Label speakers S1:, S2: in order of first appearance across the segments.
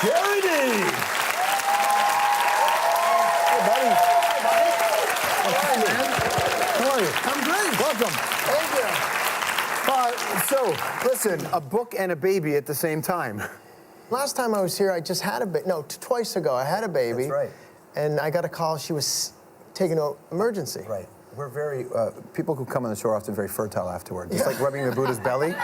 S1: Gerry Dee. Hey, buddy. How are you, man? How are you?
S2: I'm great.
S1: Welcome.
S2: Thank you.
S1: So, listen, a book and a baby at the same time.
S2: Last time I was here, I just had a baby. No, twice ago, I had a baby.
S1: That's right.
S2: And I got a call. She was taken to emergency.
S1: Right. We're very, people who come on the show are often very fertile afterward. Just like rubbing the Buddha's belly.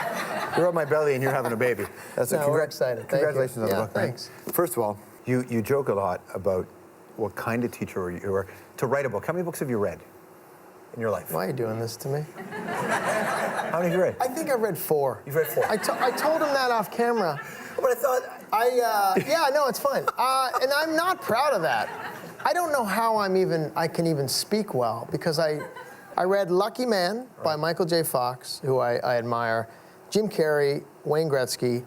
S1: You rub my belly and you're having a baby. That's
S2: we're excited.
S1: Congratulations on the book, man.
S2: Thanks.
S1: First of all, you joke a lot about what kind of teacher you were to write a book. How many books have you read in your life?
S2: Why are you doing this to me?
S1: How many have you read?
S2: I think I read 4.
S1: You've read 4?
S2: I told him that off camera.
S1: But I thought...
S2: Yeah, no, it's fine. And I'm not proud of that. I don't know how I can even speak well, because I read Lucky Man by Michael J. Fox, who I admire, Jim Carrey, Wayne Gretzky,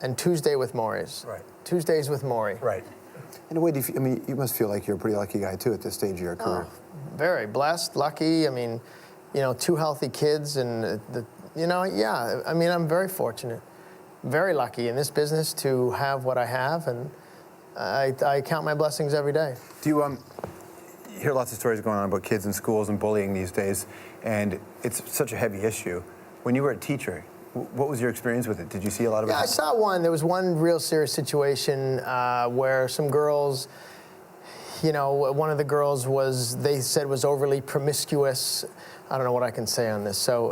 S2: and Tuesday with Morrie's.
S1: Right.
S2: Tuesdays with Morrie.
S1: Right. In a way, you must feel like you're a pretty lucky guy, too, at this stage of your career.
S2: Oh, very blessed, lucky. I mean, 2 healthy kids, and I'm very fortunate, very lucky in this business to have what I have, and I count my blessings every day.
S1: Do you hear lots of stories going on about kids in schools and bullying these days, and it's such a heavy issue. When you were a teacher, what was your experience with it? Did you see a lot of it?
S2: Yeah, I saw one. There was one real serious situation where some girls, one of the girls they said was overly promiscuous. I don't know what I can say on this. So,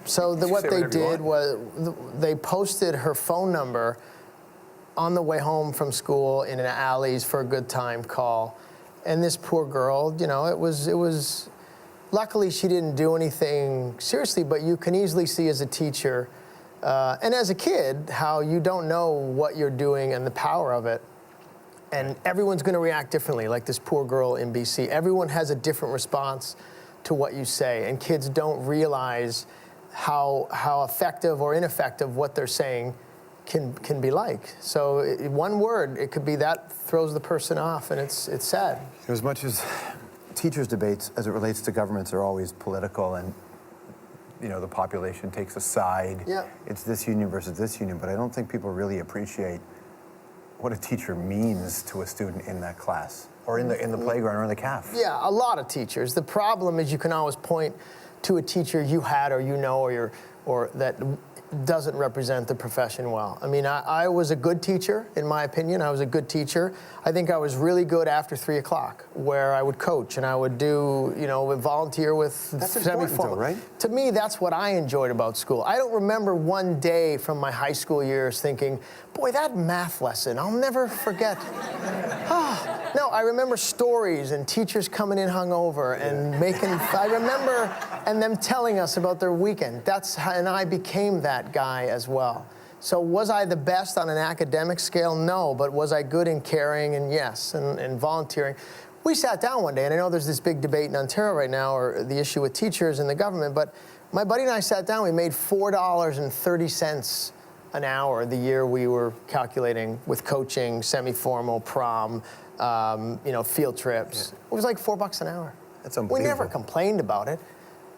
S2: what they did was they posted her phone number on the way home from school in an alleys for a good time call. And this poor girl, it was, luckily she didn't do anything seriously, but you can easily see as a teacher and as a kid how you don't know what you're doing and the power of it. And everyone's going to react differently, like this poor girl in BC. Everyone has a different response to what you say, and kids don't realize how effective or ineffective what they're saying can be like. So one word, it could be that throws the person off, and it's sad.
S1: As much as teachers' debates as it relates to governments are always political, and the population takes a side.
S2: Yeah.
S1: It's this union versus this union, but I don't think people really appreciate what a teacher means to a student in that class, or in the playground, or in the caf.
S2: Yeah, a lot of teachers. The problem is you can always point to a teacher you had, or that doesn't represent the profession well. I mean, I was a good teacher, in my opinion. I was a good teacher. I think I was really good after 3 o'clock, where I would coach and I would do, volunteer with
S1: That's important, though, right?
S2: To me, that's what I enjoyed about school. I don't remember one day from my high school years thinking, boy, that math lesson, I'll never forget. No, I remember stories and teachers coming in hungover and I remember, and them telling us about their weekend. And I became that guy as well. So was I the best on an academic scale? No, but was I good in caring? And yes, and volunteering. We sat down one day, and I know there's this big debate in Ontario right now, or the issue with teachers and the government, but my buddy and I sat down, we made $4.30 an hour the year we were calculating with coaching, semi-formal, prom, field trips. It was like $4 an hour.
S1: That's unbelievable.
S2: We never complained about it,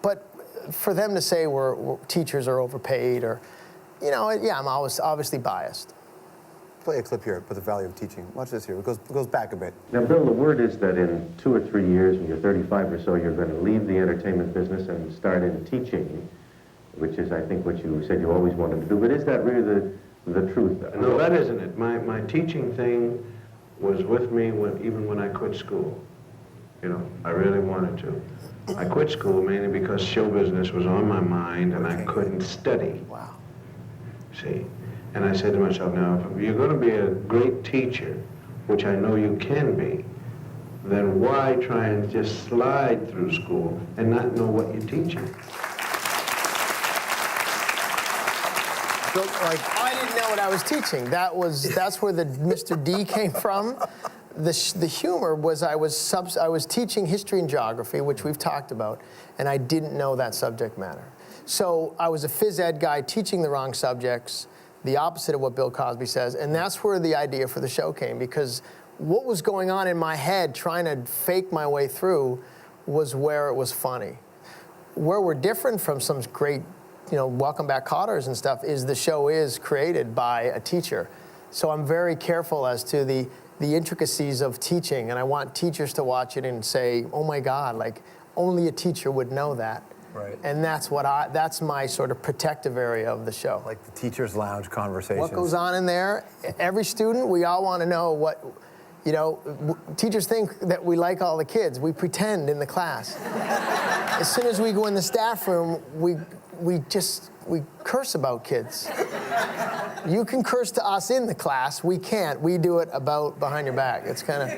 S2: but for them to say teachers are overpaid, or, I'm always obviously biased.
S1: Play a clip here about the value of teaching. Watch this here. It goes back a bit.
S3: Now, Bill, the word is that in 2 or 3 years, when you're 35 or so, you're going to leave the entertainment business and start in teaching, which is, I think, what you said you always wanted to do. But is that really the truth?
S4: No, that isn't it. My teaching thing was with me even when I quit school. I really wanted to. I quit school mainly because show business was on my mind and I couldn't study.
S2: Wow.
S4: See? And I said to myself, now, if you're going to be a great teacher, which I know you can be, then why try and just slide through school and not know what you're teaching?
S2: So, I didn't know what I was teaching. That's where the Mr. D came from. The humor was I was teaching history and geography, which we've talked about, and I didn't know that subject matter. So I was a phys ed guy teaching the wrong subjects, the opposite of what Bill Cosby says, and that's where the idea for the show came, because what was going on in my head trying to fake my way through was where it was funny. Where we're different from some great, Welcome Back Cotters and stuff is the show is created by a teacher. So I'm very careful as to the intricacies of teaching, and I want teachers to watch it and say, oh my God, like only a teacher would know that.
S1: Right.
S2: And that's my sort of protective area of the show.
S1: Like the teacher's lounge conversations.
S2: What goes on in there? Every student, we all want to know what, you know, teachers think that we like all the kids. We pretend in the class. As soon as we go in the staff room, we curse about kids. You can curse to us in the class. We can't. We do it about behind your back. It's kind of...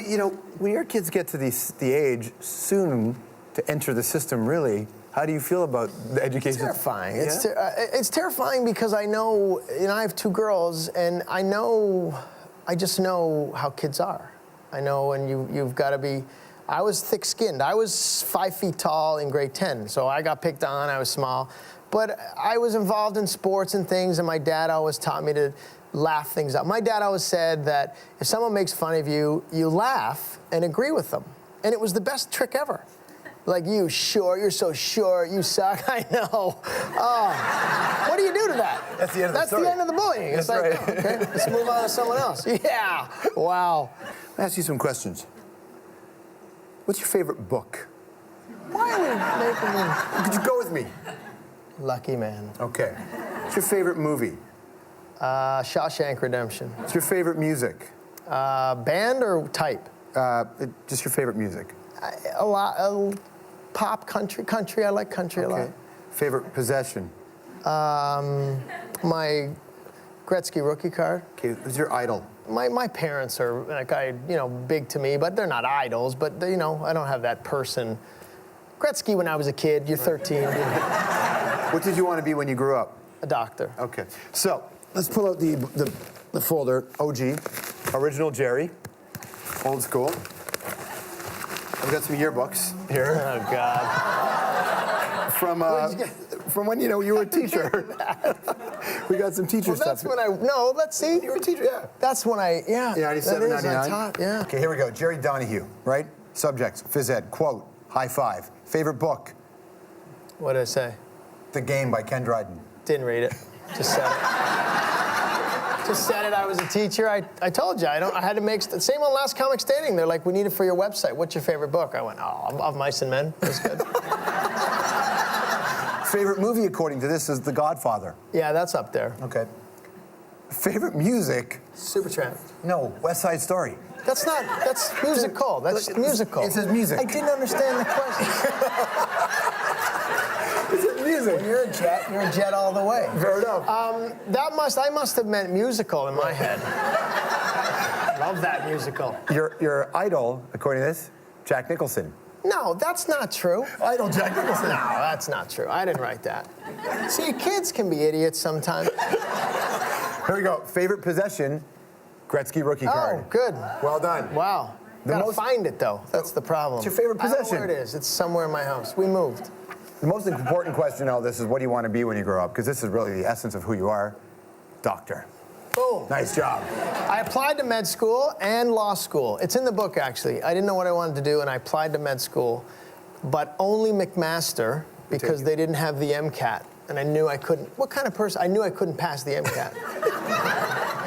S1: You know, when your kids get to the age soon to enter the system, really, how do you feel about the education?
S2: It's terrifying.
S1: Yeah?
S2: It's terrifying because I know, you know, I have 2 girls, and I just know how kids are. I know, and you've got to be... I was thick-skinned. I was 5 feet tall in grade 10, so I got picked on. I was small. But I was involved in sports and things, and my dad always taught me to laugh things up. My dad always said that if someone makes fun of you, you laugh and agree with them. And it was the best trick ever. Like, you short, you're so short, you suck, I know. Oh, what do you do to that?
S1: That's the end of the story.
S2: That's the end of the bullying.
S1: That's
S2: It's like,
S1: right.
S2: oh, okay, let's move on to someone else. Yeah, wow.
S1: Let me ask you some questions. What's your favorite book?
S2: Why are we making me...
S1: Could you go with me?
S2: Lucky man.
S1: Okay. What's your favorite movie?
S2: Shawshank Redemption.
S1: What's your favorite music?
S2: Band or type?
S1: Just your favorite music.
S2: A lot. Pop, country. I like country a lot.
S1: Favorite possession?
S2: My Gretzky rookie card.
S1: Okay, who's your idol?
S2: My parents are like big to me, but they're not idols. But they, I don't have that person. Gretzky when I was a kid. You're 13.
S1: What did you want to be when you grew up?
S2: A doctor.
S1: Okay, so let's pull out the folder. OG, original Gerry, old school. I've got some yearbooks here.
S2: Oh God.
S1: From when you were a teacher. We got some teacher stuff.
S2: That's when let's see.
S1: You were a teacher, yeah.
S2: That's when
S1: Yeah, 97, 99.
S2: Yeah.
S1: Okay, here we go. Gerry Donahue, right? Subjects, phys ed, quote, high five. Favorite book?
S2: What did I say?
S1: The Game by Ken Dryden.
S2: Didn't read it. Just said it. Just said it. I was a teacher. I told you. I had to make same on Last Comic Standing. They're like, we need it for your website. What's your favorite book? I went, Of Mice and Men. That's good.
S1: Favorite movie, according to this, is The Godfather.
S2: Yeah, that's up there.
S1: Okay. Favorite music?
S2: Supertramp.
S1: No, West Side Story.
S2: That's musical. That's musical.
S1: It says music.
S2: I didn't understand the question.
S1: It says music.
S2: When you're a jet all the way.
S1: Fair enough.
S2: I must have meant musical in my head. Love that musical.
S1: Your idol, according to this, Jack Nicholson.
S2: No, that's not true.
S1: Idol Jack Nicholson.
S2: No, that's not true. I didn't write that. See, kids can be idiots sometimes.
S1: Here we go. Favorite possession, Gretzky rookie card.
S2: Oh, good.
S1: Well done.
S2: Wow. Gotta find it, though. That's the problem.
S1: What's your favorite
S2: I don't know
S1: possession?
S2: where it is. It's somewhere in my house. We moved.
S1: The most important question in all this is what do you want to be when you grow up? Because this is really the essence of who you are. Doctor.
S2: Boom.
S1: Nice job.
S2: I applied to med school and law school. It's in the book, actually. I didn't know what I wanted to do, and I applied to med school, but only McMaster because they didn't have the MCAT, and I knew I couldn't. What kind of person? I knew I couldn't pass the MCAT.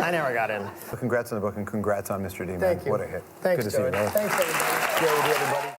S2: I never got in.
S1: Well, congrats on the book and congrats on Mr. D, man.
S2: Thank you.
S1: What a hit.
S2: Thanks,
S1: Good to see you,
S2: George.
S1: brother.
S2: Thanks, everybody.
S1: Gerry Dee, everybody.